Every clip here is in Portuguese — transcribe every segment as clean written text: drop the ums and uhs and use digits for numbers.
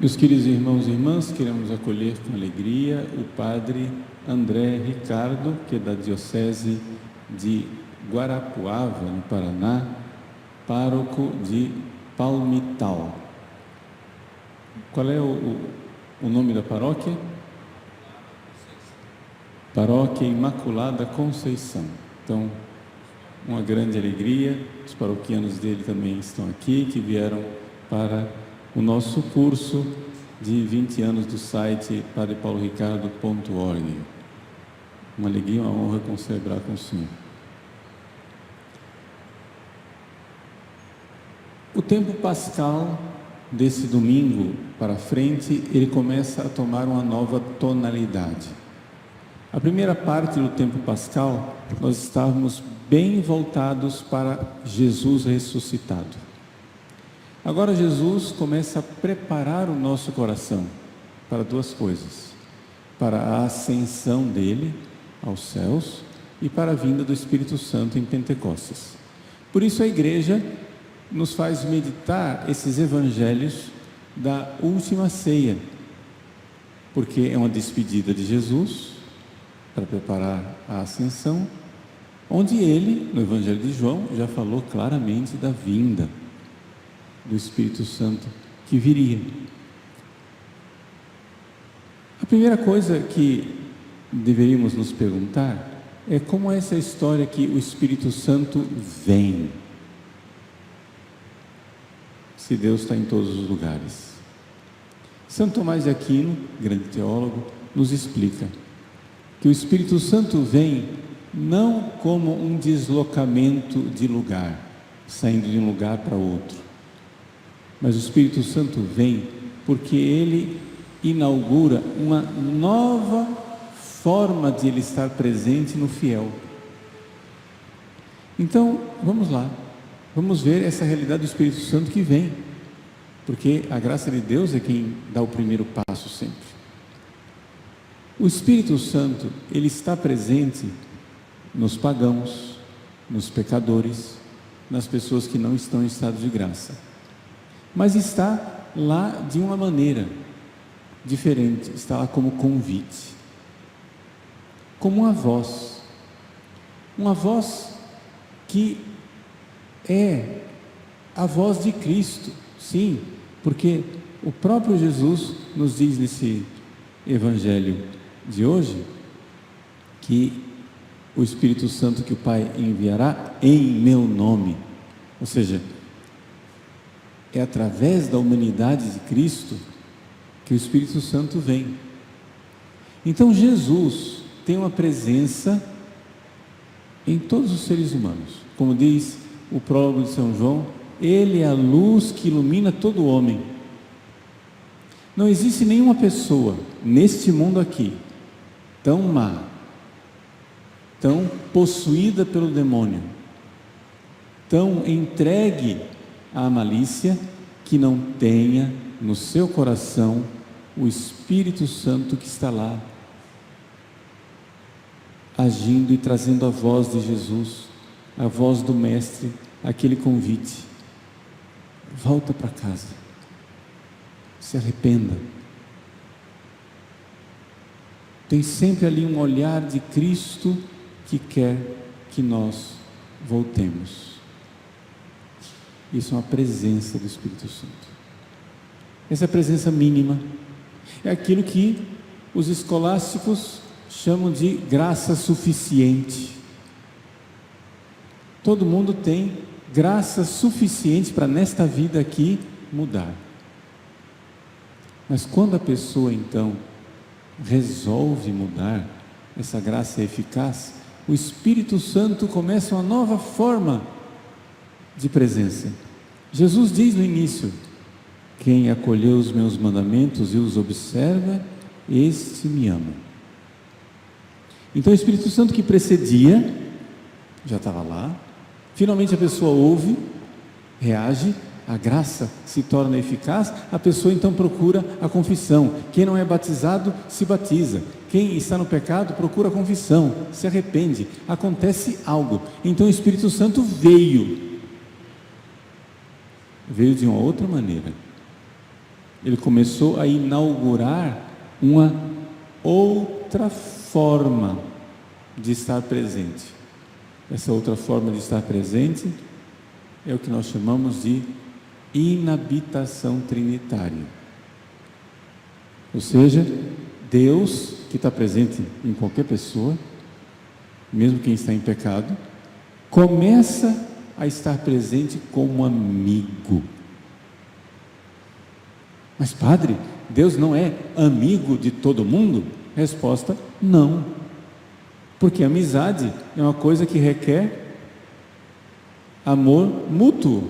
Meus queridos irmãos e irmãs, queremos acolher com alegria o Padre André Ricardo, que é da Diocese de Guarapuava, no Paraná, pároco de Palmital. Qual é o nome da paróquia? Paróquia Imaculada Conceição. Então, uma grande alegria, os paroquianos dele também estão aqui, que vieram para o nosso curso de 20 anos do site padrepauloricardo.org. Uma alegria, uma honra celebrar com o Senhor. O tempo pascal desse domingo para frente, ele começa a tomar uma nova tonalidade. A primeira parte do tempo pascal, nós estávamos bem voltados para Jesus ressuscitado. Agora Jesus começa a preparar o nosso coração para duas coisas: para a ascensão dele aos céus e para a vinda do Espírito Santo em Pentecostes. Por isso a igreja nos faz meditar esses evangelhos da última ceia, porque é uma despedida de Jesus para preparar a ascensão, onde ele, no Evangelho de João, já falou claramente da vinda do Espírito Santo que viria. A primeira coisa que deveríamos nos perguntar é como é essa história que o Espírito Santo vem, se Deus está em todos os lugares. Santo Tomás de Aquino, grande teólogo, nos explica que o Espírito Santo vem não como um deslocamento de lugar, saindo de um lugar para outro, mas o Espírito Santo vem porque ele inaugura uma nova forma de ele estar presente no fiel. Então, vamos lá, vamos ver essa realidade do Espírito Santo que vem, porque a graça de Deus é quem dá o primeiro passo sempre. O Espírito Santo, ele está presente nos pagãos, nos pecadores, nas pessoas que não estão em estado de graça, mas está lá de uma maneira diferente, está lá como convite, como uma voz que é a voz de Cristo, sim, porque o próprio Jesus nos diz nesse Evangelho de hoje que o Espírito Santo que o Pai enviará em meu nome, ou seja, é através da humanidade de Cristo que o Espírito Santo vem. Então Jesus tem uma presença em todos os seres humanos, como diz o prólogo de São João, ele é a luz que ilumina todo homem. Não existe nenhuma pessoa neste mundo aqui tão má, tão possuída pelo demônio, tão entregue à malícia, que não tenha no seu coração o Espírito Santo que está lá, agindo e trazendo a voz de Jesus, a voz do Mestre, aquele convite: volta para casa, se arrependa. Tem sempre ali um olhar de Cristo que quer que nós voltemos. Isso é uma presença do Espírito Santo. Essa presença mínima é aquilo que os escolásticos chamam de graça suficiente. Todo mundo tem graça suficiente para nesta vida aqui mudar. Mas quando a pessoa então resolve mudar, essa graça é eficaz, o Espírito Santo começa uma nova forma de presença. Jesus diz no início: quem acolheu os meus mandamentos e os observa, este me ama. Então o Espírito Santo que precedia já estava lá, finalmente a pessoa ouve, reage, a graça se torna eficaz, a pessoa então procura a confissão. Quem não é batizado se batiza, quem está no pecado procura a confissão, se arrepende, acontece algo. Então o Espírito Santo veio de uma outra maneira. Ele começou a inaugurar uma outra forma de estar presente. Essa outra forma de estar presente é o que nós chamamos de inabitação trinitária. Ou seja, Deus, que está presente em qualquer pessoa, mesmo quem está em pecado, começa a estar presente como amigo. Mas padre, Deus não é amigo de todo mundo? Resposta: não. Porque amizade é uma coisa que requer amor mútuo.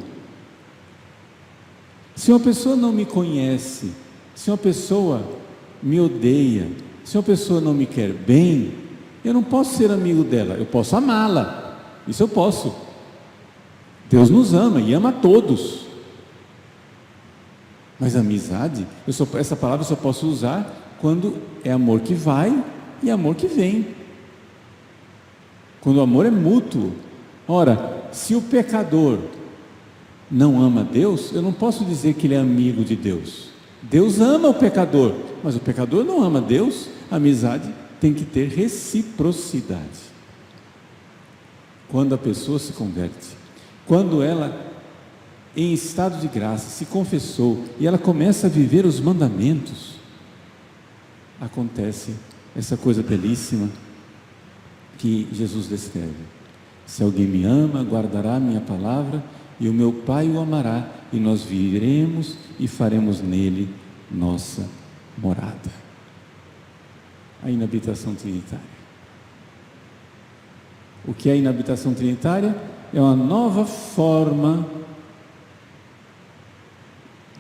Se uma pessoa não me conhece, se uma pessoa me odeia, se uma pessoa não me quer bem, eu não posso ser amigo dela, eu posso amá-la, isso eu posso. Deus nos ama e ama a todos. Mas amizade, essa palavra eu só posso usar quando é amor que vai e amor que vem. Quando o amor é mútuo. Ora, se o pecador não ama Deus, eu não posso dizer que ele é amigo de Deus. Deus ama o pecador, mas o pecador não ama Deus. A amizade tem que ter reciprocidade. Quando a pessoa se converte, quando ela, em estado de graça, se confessou e ela começa a viver os mandamentos, acontece essa coisa belíssima que Jesus descreve: se alguém me ama, guardará a minha palavra, e o meu Pai o amará, e nós viremos e faremos nele nossa morada. A inabitação trinitária. O que é a inabitação trinitária? É uma nova forma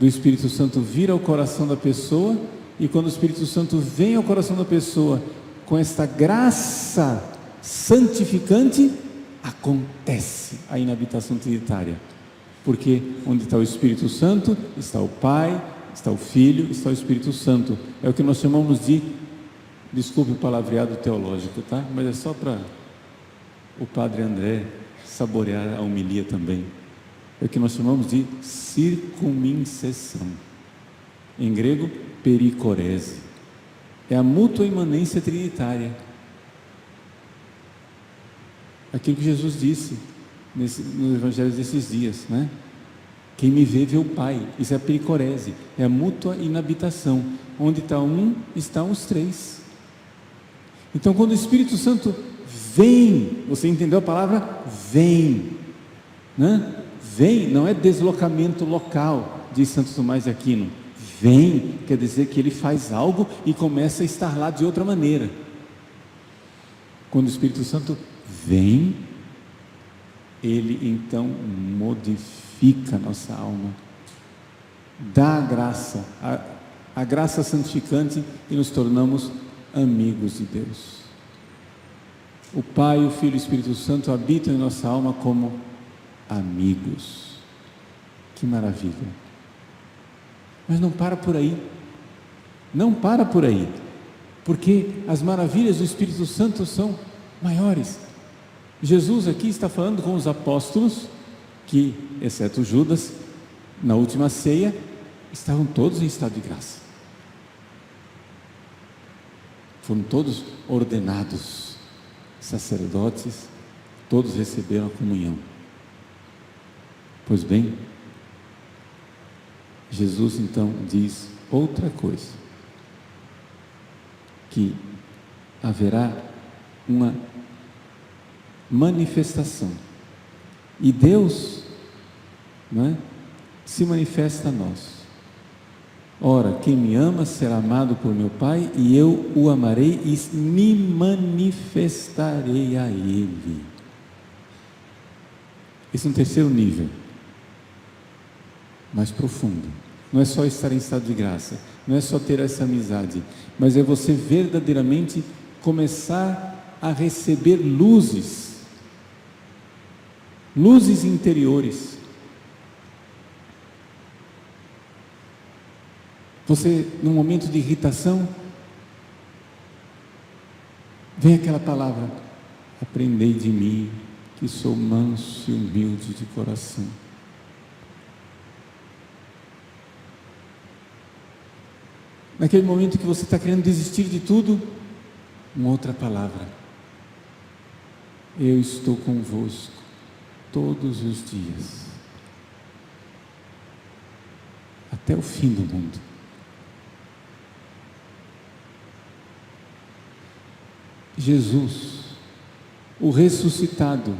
do Espírito Santo vir ao coração da pessoa, e quando o Espírito Santo vem ao coração da pessoa com esta graça santificante, acontece a inabitação trinitária. Porque onde está o Espírito Santo, está o Pai, está o Filho, está o Espírito Santo. É o que nós chamamos de, desculpe o palavreado teológico, tá? Mas é só para o Padre André saborear a homilia também. É o que nós chamamos de circuminseção. Em grego, pericorese. É a mútua imanência trinitária. Aquilo que Jesus disse nos evangelhos desses dias, né? Quem me vê, vê o Pai. Isso é a pericorese, é a mútua inabitação. Onde está um, estão os três. Então, quando o Espírito Santo vem, você entendeu a palavra? Vem, né? Vem, não é deslocamento local, diz Santo Tomás de Aquino. Vem, quer dizer que ele faz algo e começa a estar lá de outra maneira. Quando o Espírito Santo vem, ele então modifica a nossa alma, dá a graça, a graça santificante, e nos tornamos amigos de Deus. O Pai, o Filho e o Espírito Santo habitam em nossa alma como amigos. Que maravilha! Mas não para por aí, não para por aí, porque as maravilhas do Espírito Santo são maiores. Jesus aqui está falando com os apóstolos, que, exceto Judas, na última ceia, estavam todos em estado de graça. Foram todos ordenados sacerdotes, todos receberam a comunhão. Pois bem, Jesus então diz outra coisa, que haverá uma manifestação, e Deus, não é, se manifesta a nós. Ora, quem me ama será amado por meu Pai, e eu o amarei e me manifestarei a ele. Esse é um terceiro nível, mais profundo. Não é só estar em estado de graça, não é só ter essa amizade, mas é você verdadeiramente começar a receber luzes interiores. Você, num momento de irritação, vem aquela palavra: aprendei de mim, que sou manso e humilde de coração. naquele momento que você está querendo desistir de tudo, uma outra palavra: eu estou convosco todos os dias, até o fim do mundo. Jesus, o ressuscitado,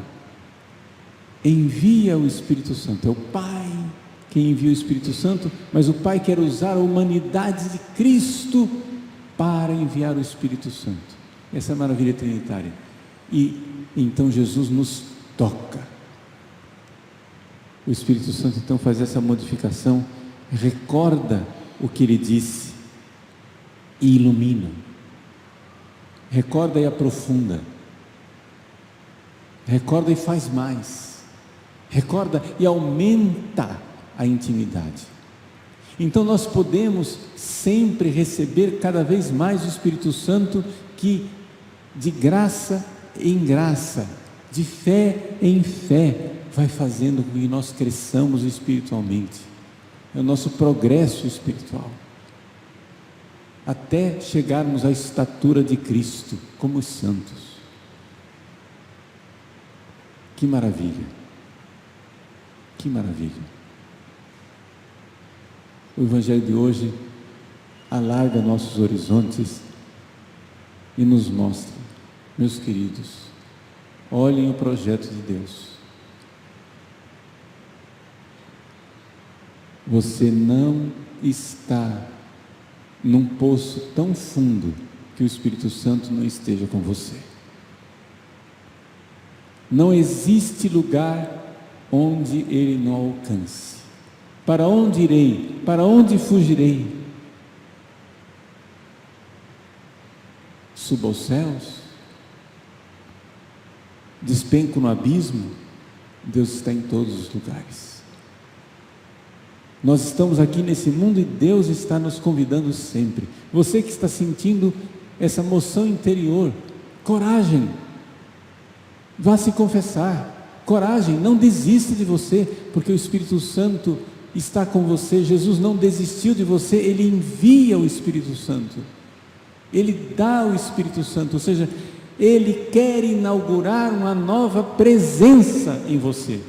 envia o Espírito Santo. É o Pai quem envia o Espírito Santo, mas o Pai quer usar a humanidade de Cristo para enviar o Espírito Santo. Essa é a maravilha trinitária. E então Jesus nos toca. O Espírito Santo então faz essa modificação, recorda o que ele disse e ilumina. Recorda e aprofunda. Recorda e faz mais. Recorda e aumenta a intimidade. Então nós podemos sempre receber cada vez mais o Espírito Santo, que de graça em graça, de fé em fé, vai fazendo com que nós cresçamos espiritualmente. É o nosso progresso espiritual, até chegarmos à estatura de Cristo, como os santos. Que maravilha! Que maravilha! O Evangelho de hoje alarga nossos horizontes e nos mostra, meus queridos, olhem o projeto de Deus. Você não está num poço tão fundo que o Espírito Santo não esteja com você. Não existe lugar onde ele não alcance. Para onde irei? Para onde fugirei? Subo aos céus? Despenco no abismo? Deus está em todos os lugares. Nós estamos aqui nesse mundo e Deus está nos convidando sempre. Você que está sentindo essa moção interior, coragem, vá se confessar, coragem, não desista de você, porque o Espírito Santo está com você. Jesus não desistiu de você, Ele envia o Espírito Santo, Ele dá o Espírito Santo, ou seja, Ele quer inaugurar uma nova presença em você.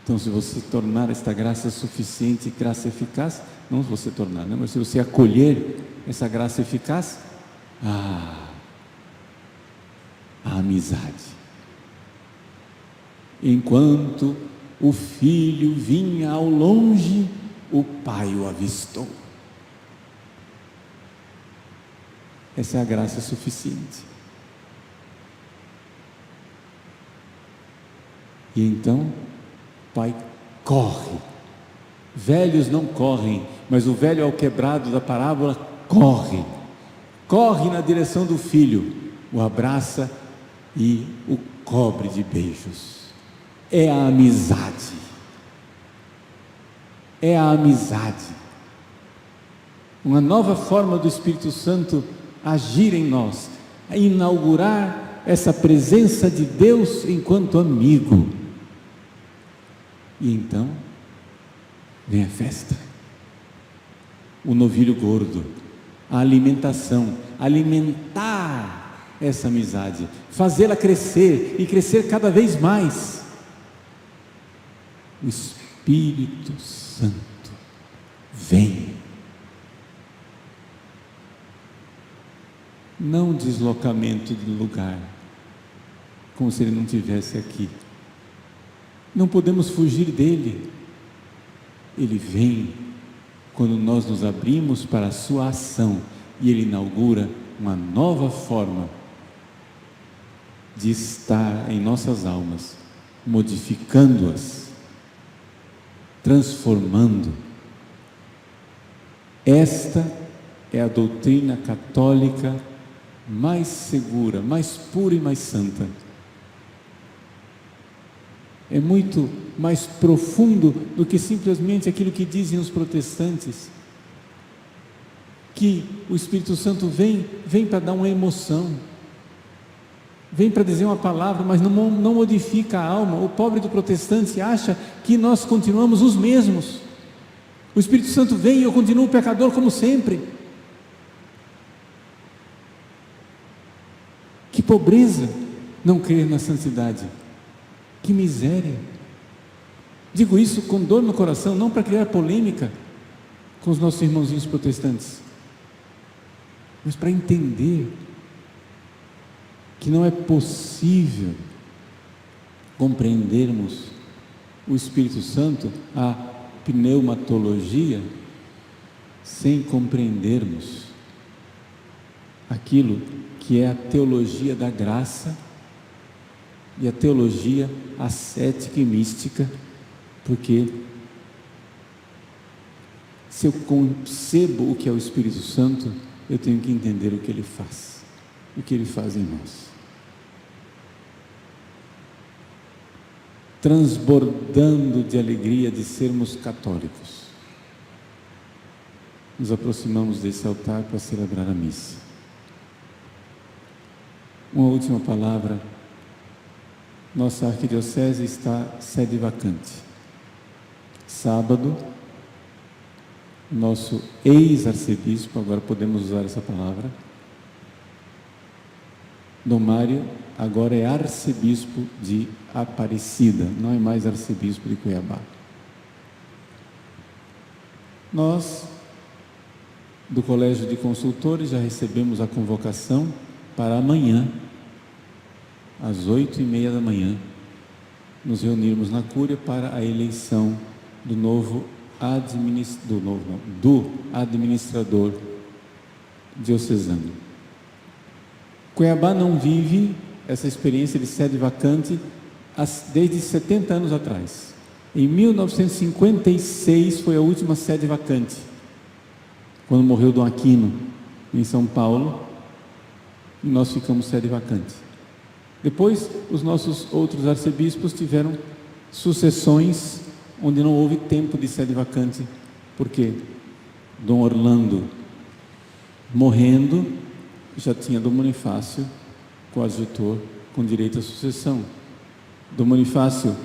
Então, se você tornar esta graça suficiente, graça eficaz, não se você tornar, né? Mas se você acolher essa graça eficaz, a amizade. Enquanto o filho vinha ao longe, o pai o avistou. Essa é a graça suficiente. E então, o pai corre. Velhos não correm, mas o velho ao quebrado da parábola corre. Corre na direção do filho, o abraça e o cobre de beijos. É a amizade. É a amizade. Uma nova forma do Espírito Santo agir em nós, a inaugurar essa presença de Deus enquanto amigo. E então vem a festa, o novilho gordo, a alimentação, alimentar essa amizade, fazê-la crescer e crescer cada vez mais. O Espírito Santo vem. Não deslocamento de lugar, como se ele não estivesse aqui. Não podemos fugir dele. Ele vem quando nós nos abrimos para a sua ação, e ele inaugura uma nova forma de estar em nossas almas, modificando-as, transformando. Esta é a doutrina católica mais segura, mais pura e mais santa. É muito mais profundo do que simplesmente aquilo que dizem os protestantes, que o Espírito Santo vem para dar uma emoção, vem para dizer uma palavra, mas não modifica a alma. O pobre do protestante acha que nós continuamos os mesmos. O Espírito Santo vem e eu continuo pecador como sempre. Que pobreza não crer na santidade. Que miséria. Digo isso com dor no coração, não para criar polêmica com os nossos irmãozinhos protestantes, mas para entender que não é possível compreendermos o Espírito Santo, a pneumatologia, sem compreendermos aquilo que é a teologia da graça e a teologia ascética e mística, porque se eu concebo o que é o Espírito Santo, eu tenho que entender o que ele faz, o que ele faz em nós. Transbordando de alegria de sermos católicos, nos aproximamos desse altar para celebrar a missa. Uma última palavra. Nossa arquidiocese está sede vacante. Sábado, nosso ex-arcebispo, agora podemos usar essa palavra, Dom Mário, agora é arcebispo de Aparecida, não é mais arcebispo de Cuiabá. Nós, do Colégio de Consultores, já recebemos a convocação para amanhã, às 8h30 da manhã, nos reunirmos na Cúria para a eleição do administrador diocesano. Cuiabá não vive essa experiência de sede vacante desde 70 anos atrás. Em 1956 foi a última sede vacante, quando morreu Dom Aquino, em São Paulo, e nós ficamos sede vacante. Depois, os nossos outros arcebispos tiveram sucessões onde não houve tempo de sede vacante, porque Dom Orlando morrendo, já tinha Dom Bonifácio, coadjutor, com direito à sucessão. Dom Bonifácio,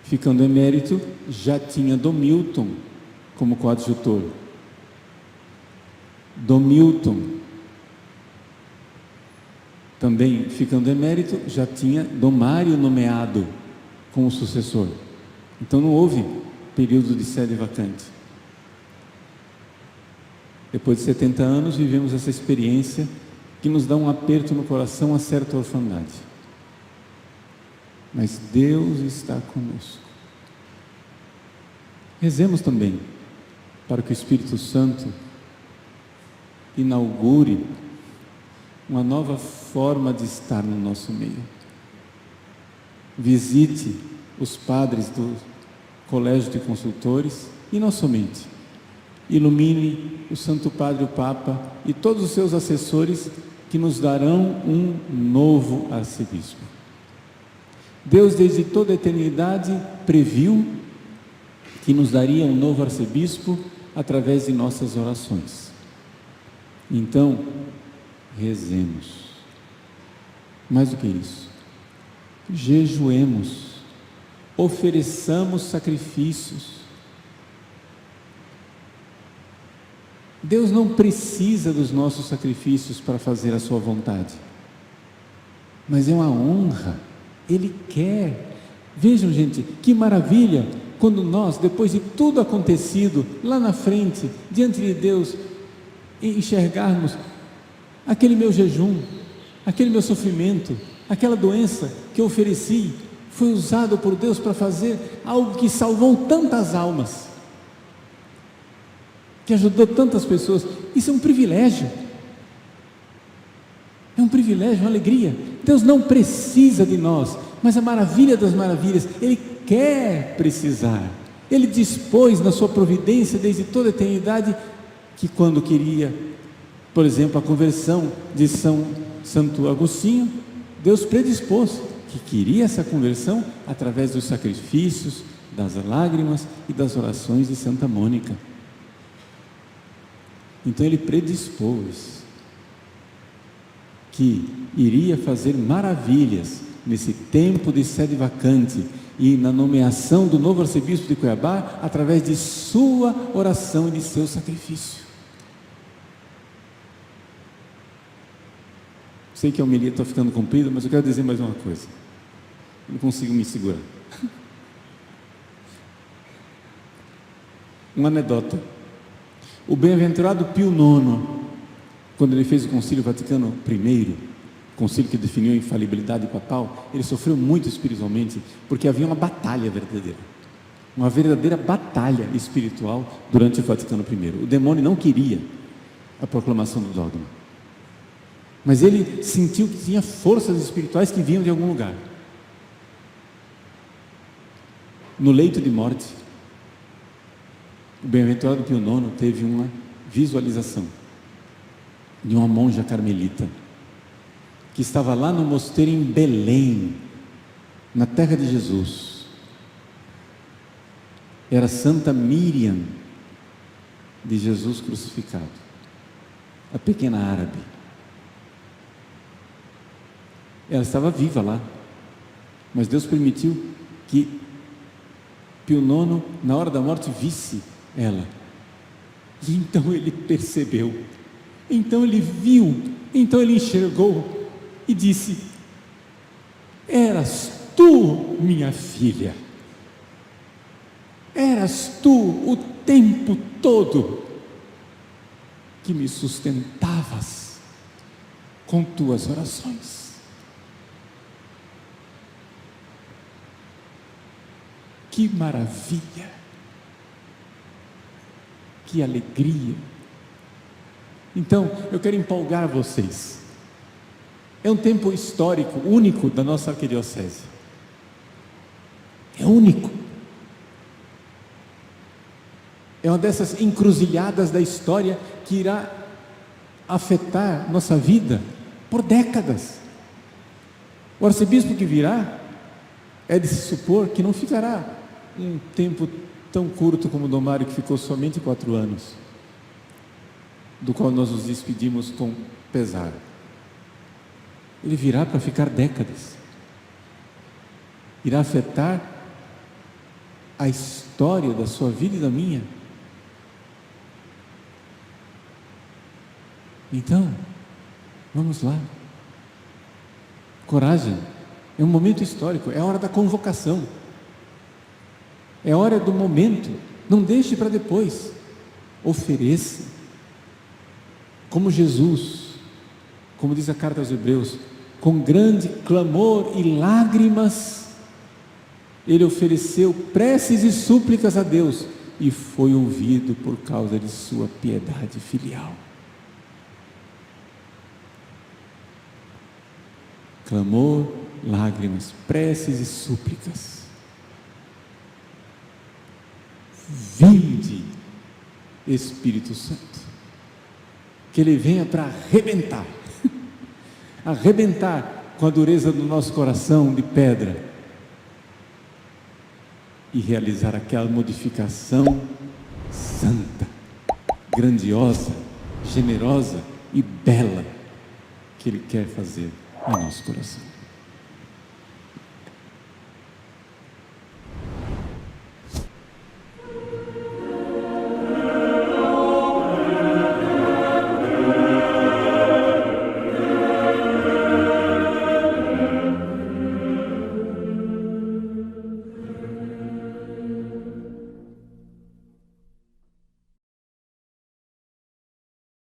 ficando emérito, já tinha Dom Milton como coadjutor. Dom Milton, também ficando emérito, já tinha Dom Mário nomeado como sucessor. Então não houve período de sede vacante. Depois de 70 anos, vivemos essa experiência que nos dá um aperto no coração a certa orfandade. Mas Deus está conosco. Rezemos também para que o Espírito Santo inaugure uma nova forma de estar no nosso meio. Visite os padres do Colégio de Consultores e não somente. Ilumine o Santo Padre, o Papa e todos os seus assessores que nos darão um novo arcebispo. Deus, desde toda a eternidade, previu que nos daria um novo arcebispo através de nossas orações. Então, rezemos. Mais do que isso, jejuemos, ofereçamos sacrifícios. Deus não precisa dos nossos sacrifícios para fazer a sua vontade, mas é uma honra, Ele quer. Vejam, gente, que maravilha quando nós, depois de tudo acontecido, lá na frente, diante de Deus, enxergarmos aquele meu jejum, aquele meu sofrimento, aquela doença que eu ofereci, foi usado por Deus para fazer algo que salvou tantas almas, que ajudou tantas pessoas. Isso é um privilégio, uma alegria. Deus não precisa de nós, mas a maravilha das maravilhas, Ele quer precisar. Ele dispôs na sua providência desde toda a eternidade que quando queria, por exemplo, a conversão de Santo Agostinho, Deus predispôs que queria essa conversão através dos sacrifícios, das lágrimas e das orações de Santa Mônica. Então Ele predispôs que iria fazer maravilhas nesse tempo de sede vacante, e na nomeação do novo arcebispo de Cuiabá, através de sua oração e de seu sacrifício. Sei que a homilia está ficando comprida, mas eu quero dizer mais uma coisa. Eu não consigo me segurar. Uma anedota. O bem-aventurado Pio IX, quando ele fez o Concílio Vaticano I, concílio que definiu a infalibilidade papal, ele sofreu muito espiritualmente, porque havia uma batalha verdadeira batalha espiritual durante o Vaticano I. O demônio não queria a proclamação do dogma, mas ele sentiu que tinha forças espirituais que vinham de algum lugar. No leito de morte, o bem-aventurado Pio IX teve uma visualização de uma monja carmelita que estava lá no mosteiro em Belém, na terra de Jesus. Era Santa Miriam de Jesus crucificado, a pequena árabe. Ela estava viva lá, mas Deus permitiu que Pio IX, na hora da morte, visse ela. E então ele percebeu, então ele viu, então ele enxergou e disse: eras tu, minha filha, eras tu o tempo todo que me sustentavas com tuas orações. Que maravilha, que alegria. Então, eu quero empolgar vocês. É um tempo histórico, único da nossa arquidiocese. É único. É uma dessas encruzilhadas da história que irá afetar nossa vida por décadas. O arcebispo que virá, é de se supor que não ficará um tempo tão curto como o Dom Mário, que ficou somente 4 anos, do qual nós nos despedimos com pesar. Ele virá para ficar décadas. Irá afetar a história da sua vida e da minha. Então, vamos lá. Coragem. É um momento histórico, é a hora da convocação. É a hora do momento. Não deixe para depois. Ofereça. Como Jesus, como diz a carta aos Hebreus, com grande clamor e lágrimas, ele ofereceu preces e súplicas a Deus e foi ouvido por causa de sua piedade filial. Clamor, lágrimas, preces e súplicas. Vinde, Espírito Santo, que Ele venha para arrebentar, arrebentar com a dureza do nosso coração de pedra e realizar aquela modificação santa, grandiosa, generosa e bela que Ele quer fazer no nosso coração.